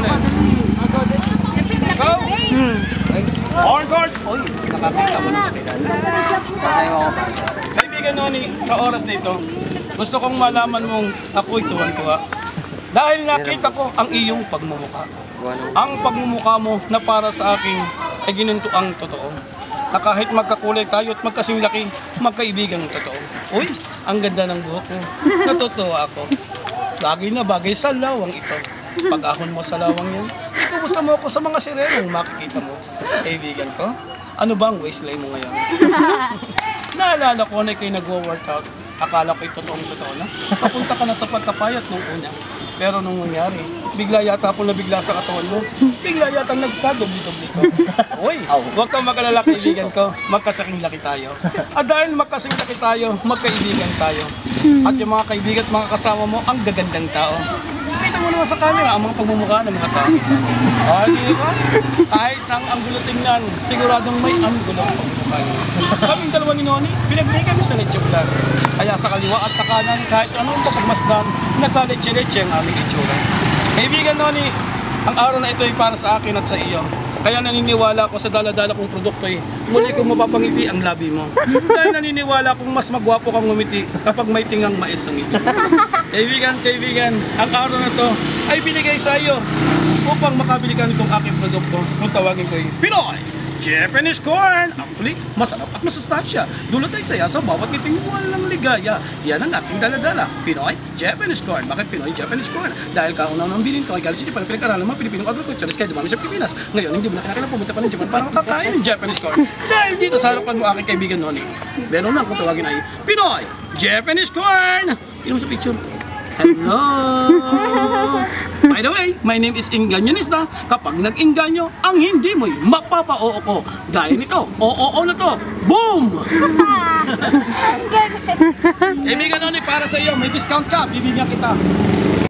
sandali. Go! On guard! Uy, nakakita mo na kaibigan Noni, sa oras na ito, gusto kong malaman mong ako'y tuwan-tuwa. Dahil nakita ko ang iyong pagmumukha. Ang pagmumukha mo na para sa akin ay ginunto ang totoo. Na kahit magkakulay tayo at magkasing laki, magkaibigan ng totoo. Uy, ang ganda ng buhok mo. Natutuwa ako. Bagay na bagay sa lawang ito. Pag-ahon mo sa lawang yan, kumusta mo ako sa mga sirenong makikita mo. Kaibigan ko, ano ba ang waistline mo ngayon? Naalala ko na kayo nagwo-workout. Akala ko'y totoong-totoo na. Papunta ka na sa pagkapayat nung una. Pero nung nangyari, bigla yata po nabigla sa katawan mo. Bigla yata nagkadubli-dubli ko. Uy, huwag kang mag-alala kaibigan ko. Magkasaking laki tayo. At dahil magkasing laki tayo, magkaibigan tayo. At yung mga kaibigan at mga kasama mo, ang gagandang tao. Kita mo naman sa camera ang mga pagmumukha ng mga tao. Di ba? Kahit saan ang gulo tingnan, siguradong may anggulo ang pagmumukha. Kaming dalawa ni Noni, pinagbigay kami sa lechon vlog. Kaya sa kaliwa at sa kanan, kahit anong pagmasdan, nagka-leche-leche ang aming itsura. Kaibigan Noni, ang araw na ito ay para sa akin at sa iyo. Kaya naniniwala ko sa dala-dala kong produkto ay muli kong mapapangiti ang labi mo. Dahil naniniwala kong mas magwapo kang ngumiti kapag may tingang mais ang ngiti. Kaibigan, ang araw na ito ay binigay sa iyo upang makabili ka nitong aking produkto. Kung tawagin ko ay Pinoy Japanese Corn! Ang kulit, masarap at masustansya. Dulot ay saya sa bawat ngiting walang ligaya. Yan ang ating dala-dala. Pinoy Japanese Corn. Bakit Pinoy Japanese Corn? Dahil kaunaw ng bilin ko ay galing sa Japan, pinag-aralan mga Pilipinong agriculturist kaya dumami sa Pilipinas. Ngayon, hindi mo na kailangan pumunta pa ng Japan para makakain ng Japanese Corn. Dahil dito sa harapan mo aking kaibigan Noni. Meron lang kung tawagin ay Pinoy Japanese Corn! Yun mo sa picture. Hello! By the way, my name is Inganyanista. Kapag nag-inganyo, ang hindi mo'y mapapa-oo ko. Gaya nito, oo na to. Boom! Kaibigan Noni, para sa iyo, may discount ka. Bibigyan kita.